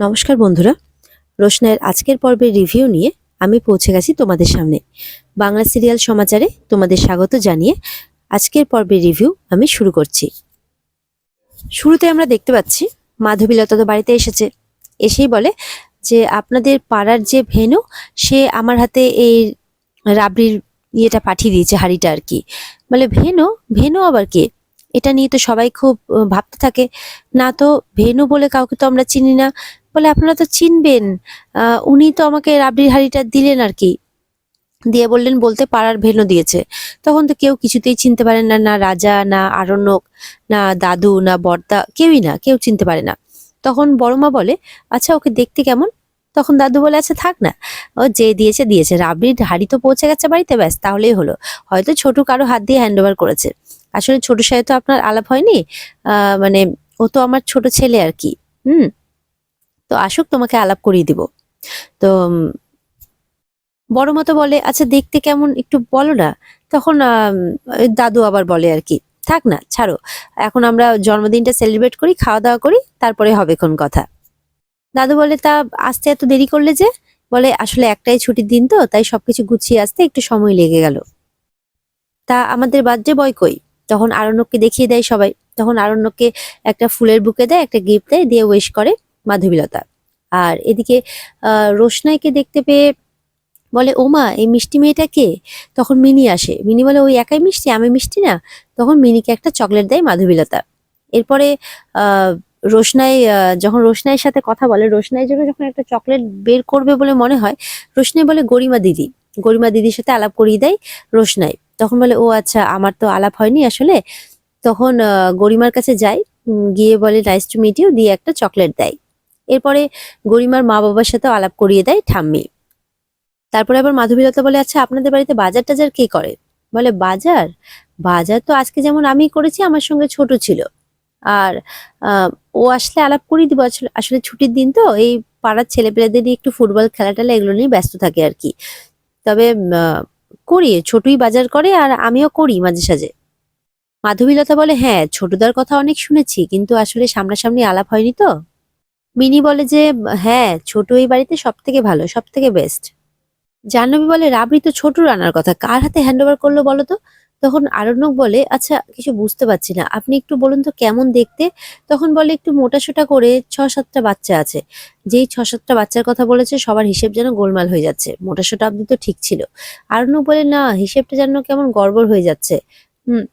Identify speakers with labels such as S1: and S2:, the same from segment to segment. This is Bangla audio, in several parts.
S1: নমস্কার বন্ধুরা, রোশনাইয়ের আজকের পর্বের রিভিউ নিয়ে আমি পৌঁছে গেছি তোমাদের সামনে। বাংলা সিরিয়াল সমাচারে তোমাদের স্বাগত জানিয়ে আজকের পর্বের রিভিউ আমি শুরু করছি। শুরুতে আমরা দেখতে পাচ্ছি মাধবীলতা তো বাড়িতে এসেছে, এসেই বলে যে আপনাদের পাড়ার যে ভেনু সে আমার হাতে এই রাবড়ির ইয়েটা পাঠিয়ে দিয়েছে, হাঁড়িটা আর কি। বলে ভেনু ভেনু আবার কে? এটা নিয়ে তো সবাই খুব ভাবতে থাকে। না তো ভেনু বলে কাউকে তো আমরা চিনি না। বলে আপনারা তো চিনবেন, উনি তো আমাকে রাবড়ির হাঁড়িটা দিলেন আর কি। দিয়ে বললেন বলতে পাড়ার ভেনু দিয়েছে। তখন তো কেউ কিছুতেই চিনতে পারেন না, না রাজা, না আরণ্যক, না দাদু, না বর্দা, কেউই না, কেউ চিনতে পারে না। তখন বড়মা বলে আচ্ছা ওকে দেখতে কেমন? তখন দাদু বলে আচ্ছা থাক না, ও যে দিয়েছে দিয়েছে, রাবড়ির হাঁড়ি তো পৌঁছে গেছে বাড়িতে, ব্যাস তাহলেই হলো। হয়তো ছোটু কারো হাত দিয়ে হ্যান্ড ওভার করেছে। আসলে ছোটুর সাথে তো আপনার আলাপ হয়নি, মানে ও তো আমার ছোট ছেলে আর কি। তো আসুক, তোমাকে আলাপ করিয়ে দিব। তো বড় মতো বলে আচ্ছা দেখতে কেমন একটু বলো না। তখন দাদু আবার বলে আর কি থাক না, ছাড়ো, এখন আমরা জন্মদিনটা সেলিব্রেট করি, খাওয়া দাওয়া করি, তারপরে হবে কোন কথা। দাদু বলে তা আসতে এত দেরি করলে যে? বলে আসলে একটাই ছুটির দিন তো, তাই সবকিছু গুছিয়ে আসতে একটু সময় লেগে গেল। তা আমাদের বার্থডে বয় কই? তখন আরণ্যককে দেখিয়ে দেয় সবাই। তখন আরণ্যককে একটা ফুলের বুকে দেয়, একটা গিফট দেয়, দিয়ে উইশ করে মাধবীলতা। আর এদিকে রোশনাইকে দেখতে পেয়ে বলে ওমা এই মিষ্টি মেয়েটা কে? তখন মিনি আসে। মিনি বলে ওই একাই মিষ্টি, আমি মিষ্টি না। তখন মিনিকে একটা চকলেট দেয় মাধবীলতা। এরপরে আহ রোশনাই যখন রোশনাইয়ের সাথে কথা বলে, রোশনাইয়ের জন্য যখন একটা চকলেট বের করবে বলে মনে হয়, রোশনাই বলে গরিমা দিদি। গরিমা দিদির সাথে আলাপ করিয়ে দেয় রোশনাই। তখন বলে ও আচ্ছা, আমার তো আলাপ হয়নি আসলে। তখন গরিমার কাছে যায়, গিয়ে বলে নাইস টু মিট ইউ, দিয়ে একটা চকলেট দেয়। এরপরে গরিমার মা বাবার সাথে আলাপ করিয়ে দেয় ঠাম্মি। তারপরে আবার মাধবীলতা বলে আচ্ছা আপনাদের বাড়িতে বাজার টাজার কে করে? বলে বাজার বাজার তো আজকে যেমন আমি করেছি, আমার সঙ্গে ছোট ছিল। আর ও আসলে আলাপ করিয়ে দিব। আসলে আসলে ছুটির দিন তো, এই পাড়ার ছেলেপেলেদের নিয়ে একটু ফুটবল খেলা টেলা এগুলো নিয়ে ব্যস্ত থাকে আর কি। তবে করি, ছোটই বাজার করে আর আমিও করি মাঝে সাঝে। মাধবীলতা বলে হ্যাঁ ছোটদার কথা অনেক শুনেছি, কিন্তু আসলে সামনাসামনি আলাপ হয়নি তো। মিনি বলে যে হ্যাঁ ছোট এই বাড়িতে সব থেকে ভালো, সব থেকে বেস্ট। জাহ্নবী বলে রাবড়ি তো ছোট রানার কথা, কার হাতে হ্যান্ড ওভার করলো বলো তো? তখন আরণ্যক বলে আচ্ছা কিছু বুঝতে পারছি না, আপনি একটু বলুন তো কেমন দেখতে? তখন বলে একটু মোটাসোটা করে, 6-7টা বাচ্চা আছে। যেই 6-7টা বাচ্চার কথা বলেছে সবার হিসেব যেন গোলমাল হয়ে যাচ্ছে। মোটাসোটা অব্দি তো ঠিক ছিল। আরণ্যক বলে না, হিসেবটা যেন কেমন গড়বড় হয়ে যাচ্ছে। হুম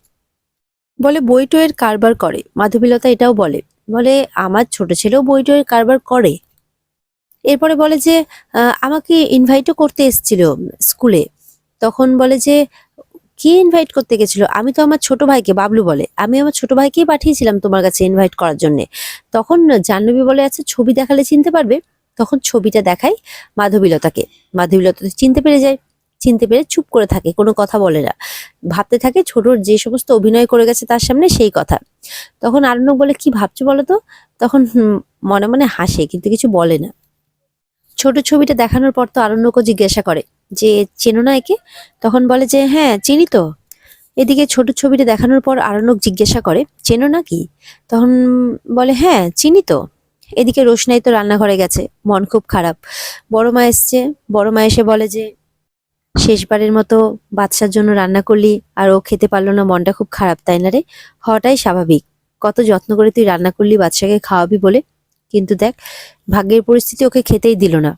S1: বলে বই টইয়ের কারবার করে। মাধবীলতা এটাও বলে, বলে আমার ছোট ছেলেও বই টইয়ের কারবার করে। এরপরে বলে যে আমাকে ইনভাইটও করতে এসেছিল স্কুলে। তখন বলে যে কে ইনভাইট করতে গেছিল? আমি তো আমার ছোট ভাইকে, বাবলু বলে আমি আমার ছোট ভাইকেই পাঠিয়েছিলাম তোমার কাছে ইনভাইট করার জন্য। তখন জাহ্নবী বলে আচ্ছা ছবি দেখালে চিনতে পারবে। তখন ছবিটা দেখাই মাধবীলতাকে। মাধবীলতা তো চিনতে পেরে যায়। চিনতে পেরে চুপ করে থাকে, কোনো কথা বলে না। ভাবতে থাকে ছোটর যে সমস্ত অভিনয় করে গেছে তার সামনে সেই কথা। তখন আরণ্যক বলে কি ভাবছো বলো তো? তখন মনে মনে হাসে কিন্তু কিছু বলে না। ছোট ছবিটা দেখানোর পর তো আরণ্যকও জিজ্ঞাসা করে যে চেনো না একে? তখন বলে যে হ্যাঁ চিনি তো। এদিকে ছোট ছবিটা দেখানোর পর আরণ্যক জিজ্ঞাসা করে চেনো না কি? তখন বলে হ্যাঁ চিনি তো। এদিকে রোশনাই তো রান্নাঘরে গেছে, মন খুব খারাপ। বড় মা এসছে। বড় মা এসে বলে যে শেষবারের মতো বাচ্চার জন্য রান্না করলি আর ও খেতে পারলো না, মনটা খুব খারাপ তাই না রে? হওয়াটাই স্বাভাবিক। কত যত্ন করে তুই রান্না করলি বাচ্চাকে খাওয়াবি বলে, কিন্তু দেখ ভাগ্যের পরিস্থিতি ওকে খেতেই দিল না।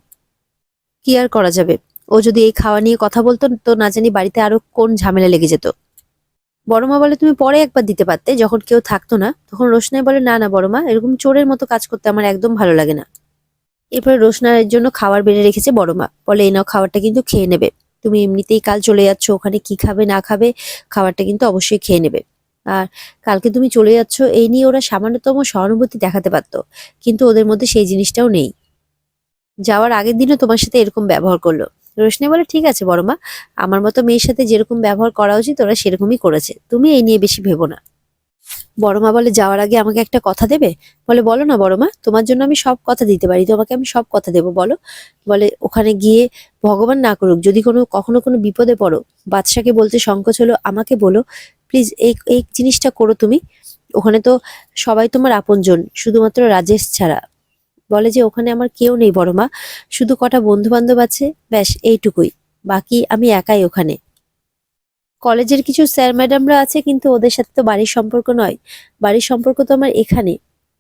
S1: কি আর করা যাবে? ও যদি এই খাওয়া নিয়ে কথা বলতো তো না জানি বাড়িতে আরো কোন ঝামেলা লেগে যেত। বড় মা বলে তুমি পরে একবার দিতে পারতে, যখন কেউ থাকতো না। তখন রোশনাই বলে না না বড় মা, এরকম চোরের মতো কাজ করতে আমার একদম ভালো লাগে না। এরপরে রোশনাইয়ের জন্য খাবার বেড়ে রেখেছে বড় মা। বলে এই নাও খাবারটা কিন্তু খেয়ে নেবে। তুমি এমনিতেই কাল চলে যাচ্ছ, ওখানে কি খাবে না খাবে, খাবারটা কিন্তু অবশ্যই খেয়ে নেবে। আর কালকে তুমি চলে যাচ্ছ এই নিয়ে ওরা সামান্যতম সহানুভূতি দেখাতে পারতো, কিন্তু ওদের মধ্যে সেই জিনিসটাও নেই। যাওয়ার আগের দিনও তোমার সাথে এরকম ব্যবহার করলো। রোশনি বলে ঠিক আছে বড় মা, আমার মতো মেয়ের সাথে যেরকম ব্যবহার করা উচিত ওরা সেরকমই করেছে, তুমি এই নিয়ে বেশি ভেবো না। বড় মা বলে যাওয়ার আগে আমাকে একটা কথা দেবে? বলে বলো না বড় মা, তোমার জন্য আমি সব কথা দিতে পারি, তোমাকে আমি সব কথা দেবো, বলো। বলে ওখানে গিয়ে ভগবান না করুক যদি কখনো কোনো বিপদে পড়ো, বাদশাকে বলতে সংকোচ হলো, আমাকে বলো প্লিজ, এই এই জিনিসটা করো তুমি। ওখানে তো সবাই তোমার আপনজন, শুধুমাত্র রাজেশ ছাড়া। বলে যে ওখানে আমার কেউ নেই বড় মা, শুধু কটা বন্ধু বান্ধব আছে, ব্যাস এইটুকুই, বাকি আমি একাই ওখানে। কলেজের কিছু স্যার ম্যাডামরা আছে, কিন্তু ওদের সাথে তো বাড়ির সম্পর্ক নয়, বাড়ির সম্পর্ক তো আমার এখানে।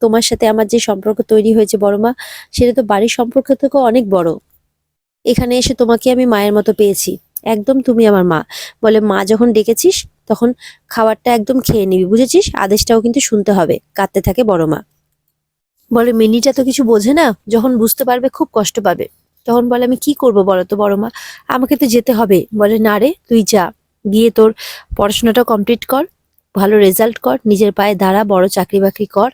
S1: তোমার সাথে আমার যে সম্পর্ক তৈরি হয়েছে বড় মা, সেটা তো বাড়ির সম্পর্ক থেকেও অনেক বড়। এখানে এসে তোমাকে আমি মায়ের মতো পেয়েছি, একদম তুমি আমার মা। বলে মা যখন ডেকেছিস তখন খাবারটা একদম খেয়ে নিবি, বুঝেছিস? আদেশটাও কিন্তু শুনতে হবে, কাঁদতে থাকে বড় মা। বলে মিনিটা তো কিছু বোঝে না, যখন বুঝতে পারবে খুব কষ্ট পাবে। তখন বলে আমি কি করব বলো তো বড় মা, আমাকে তো যেতে হবে। বলে না রে, তুই যা, গিয়ে তোর পড়াশোনাটা কমপ্লিট কর, ভালো রেজাল্ট কর, নিজের পায়ে দাঁড়া, বড় চাকরি বাকরি কর।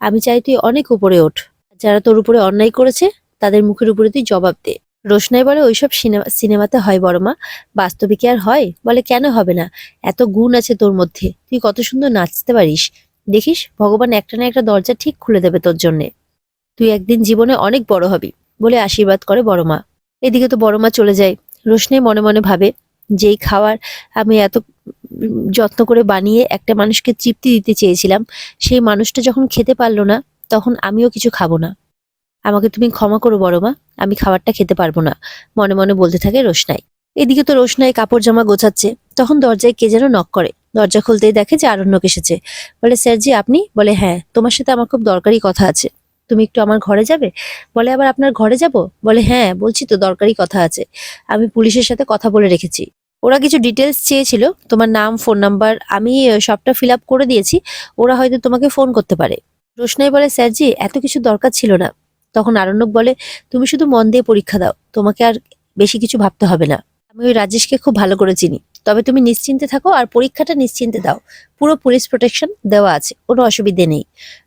S1: আমি চাই তুই অনেক উপরে ওঠ, যারা তোর উপরে অন্যায় করেছে তাদের মুখের উপরে তুই জবাব দে। রোশনাই বলে ওইসব সিনেমাতে হয় বড় মা, বাস্তবে কি আর হয়? বলে কেন হবে না, এত গুণ আছে তোর মধ্যে, তুই কত সুন্দর নাচতে পারিস, দেখিস ভগবান একটা না একটা দরজা ঠিক খুলে দেবে তোর জন্যে, তুই একদিন জীবনে অনেক বড় হবি, বলে আশীর্বাদ করে বড় মা। এদিকে তো বড় মা চলে যায়। রোশনাই মনে মনে ভাবে, যেই খাবার আমি এত যত্ন করে বানিয়ে একটা মানুষকে তৃপ্তি দিতে চেয়েছিলাম, সেই মানুষটা যখন খেতে পারলো না, তখন আমিও কিছু খাবো না। আমাকে তুমি ক্ষমা করো বড় মা, আমি খাবারটা খেতে পারবো না, মনে মনে বলতে থাকে রোশনাই। এদিকে তো রোশনাই কাপড় জামা গোছাচ্ছে, তখন দরজায় কে যেন নক করে। দরজা খুলতেই দেখে যে আরণ্যক এসেছে। বলে স্যারজি আপনি? বলে হ্যাঁ, তোমার সাথে আমার খুব দরকারি কথা আছে, তুমি একটু আমার ঘরে যাবে। বলে আবার আপনার ঘরে যাব? বলে হ্যাঁ, বলছি তো দরকারি কথা আছে, আমি পুলিশের সাথে কথা বলে রেখেছি, ওরা কিছু ডিটেলস চেয়েছিল, তোমার নাম ফোন নাম্বার আমি সবটা ফিল আপ করে দিয়েছি, ওরা হয়তো তোমাকে ফোন করতে পারে। রোশনাই বলে স্যারজি এত কিছু দরকার ছিল না। তখন আরণ্যক বলে তুমি শুধু মন দিয়ে পরীক্ষা দাও, তোমাকে আর বেশি কিছু ভাবতে হবে না, আমি ওই রাজেশকে খুব ভালো করে চিনি, তবে তুমি নিশ্চিন্তে থাকো আর পরীক্ষাটা নিশ্চিন্তে দাও, পুরো পুলিশ প্রোটেকশন দেওয়া আছে, কোনো অসুবিধে নেই।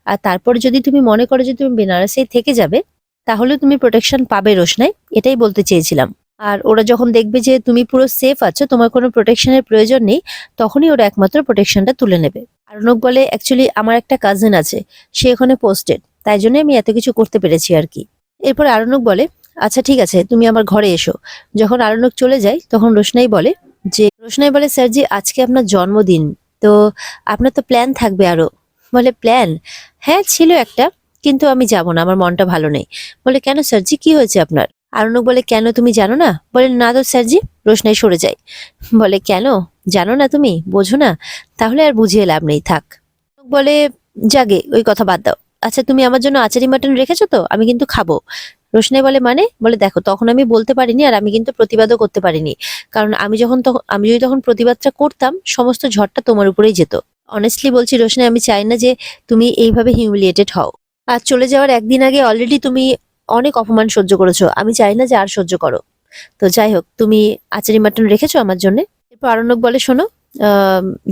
S1: আর তারপরে যদি তুমি মনে করো যে তুমি বেনারসেই থেকে যাবে, তাহলে তুমি প্রোটেকশন পাবে রোশনাই, এটাই বলতে চেয়েছিলাম। আর ওরা যখন দেখবে যে তুমি পুরো সেফ আছো, তোমার কোনো প্রোটেকশনের প্রয়োজন নেই, তখনই ওরা একমাত্র প্রোটেকশনটা তুলে নেবে। আরণ্যক বলে অ্যাকচুয়ালি আমার একটা কাজিন আছে, সে ওখানে পোস্টেড, তাই জন্য আমি এত কিছু করতে পেরেছি আর কি। এরপর আরণ্যক বলে আচ্ছা ঠিক আছে, তুমি আমার ঘরে এসো। যখন আরণ্যক চলে যায় তখন রোশনাই বলে স্যারজি আজকে আপনার জন্মদিন, তো আপনার তো প্ল্যান থাকবে আরো। বলে প্ল্যান? হ্যাঁ ছিল একটা, কিন্তু আমি যাব না, আমার মনটা ভালো নেই। বলে কেন স্যারজি, কি হয়েছে আপনার? আরণ্যক বলে কেন তুমি জানো না? বলে না তো স্যারজি। রোশনাই সরে যায়। বলে কেন জানো না, তুমি বোঝো না, তাহলে আর বুঝিয়ে লাভ নেই, থাক। বলে জাগে ওই কথা বাদ দাও। আচ্ছা তুমি আমার জন্য আচারি মাটন রেখেছো তো, আমি কিন্তু খাবো। রোশনাই বলে মানে? বলে দেখো তখন আমি বলতে পারিনি, আর আমি কিন্তু প্রতিবাদও করতে পারিনি, কারণ আমি যদি তখন প্রতিবাদটা করতাম, সমস্ত ঝড়টা তোমার উপরেই যেত। অনেস্টলি বলছি রোশনাই, আমি চাই না যে তুমি এইভাবে হিউমিলিয়েটেড হও। আর চলে যাওয়ার একদিন আগে অলরেডি তুমি অনেক অপমান সহ্য করেছো, আমি চাই না যে আর সহ্য করো। তো যাই হোক, তুমি আচারি মাটন রেখেছো আমার জন্য। এরপর আরণ্যক বলে শোনো,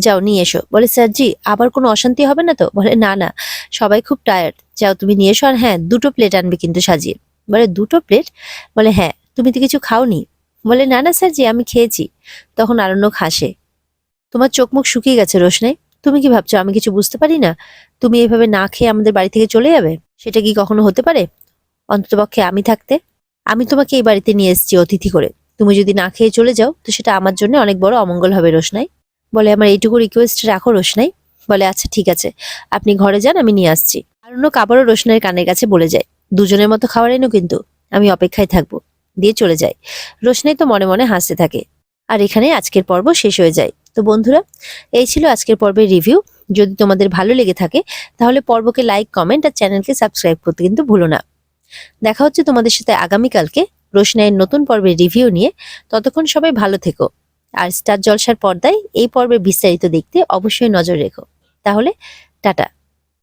S1: যাও নিয়ে এসো। বলে স্যারজি আবার কোনো অশান্তি হবে না তো? বলে না না, সবাই খুব টায়ার্ড, যাও তুমি নিয়ে এসো, আর হ্যাঁ 2টো প্লেট আনবে কিন্তু সাজিয়ে। বলে 2টো প্লেট? বলে হ্যাঁ, তুমি তো কিছু খাওনি। বলে না না স্যারজি, আমি খেয়েছি। তখন আরণ্যক হাসে। তোমার চোখ মুখ শুকিয়ে গেছে রোশনাই, তুমি কি ভাবছো আমি কিছু বুঝতে পারি না? তুমি এইভাবে না খেয়ে আমাদের বাড়ি থেকে চলে যাবে, সেটা কি কখনো হতে পারে? অন্ততপক্ষে আমি থাকতে, আমি তোমাকে এই বাড়িতে নিয়ে এসেছি অতিথি করে, তুমি যদি না খেয়ে চলে যাও তো সেটা আমার জন্য অনেক বড় অমঙ্গল হবে রোশনাই। বলে আমার এইটুকু রিকোয়েস্ট রাখো রোশনাই। বলে আচ্ছা ঠিক আছে, আপনি ঘরে যান, আমি নিয়ে আসছি। আরণ্যক আবারও রোশনাইয়ের কানের কাছে বলে যায় দুজনের মতো খাবার এনো কিন্তু, আমি অপেক্ষায় থাকবো, দিয়ে চলে যায়। রোশনাই তো মনে মনে হাসতে থাকে। আর এখানে আজকের পর্ব শেষ হয়ে যায়। তো বন্ধুরা, এই ছিল আজকের পর্বের রিভিউ। যদি তোমাদের ভালো লেগে থাকে তাহলে পর্বকে লাইক, কমেন্ট আর চ্যানেলকে সাবস্ক্রাইব করতে কিন্তু ভুলো না। দেখা হচ্ছে তোমাদের সাথে আগামীকালকে রোশনাইয়ের নতুন পর্বের রিভিউ নিয়ে। ততক্ষণ সবাই ভালো থেকো, আর স্টার জলসার পর্দায় এই পর্বের বিস্তারিত দেখতে অবশ্যই নজর রেখো। তাহলে টাটা।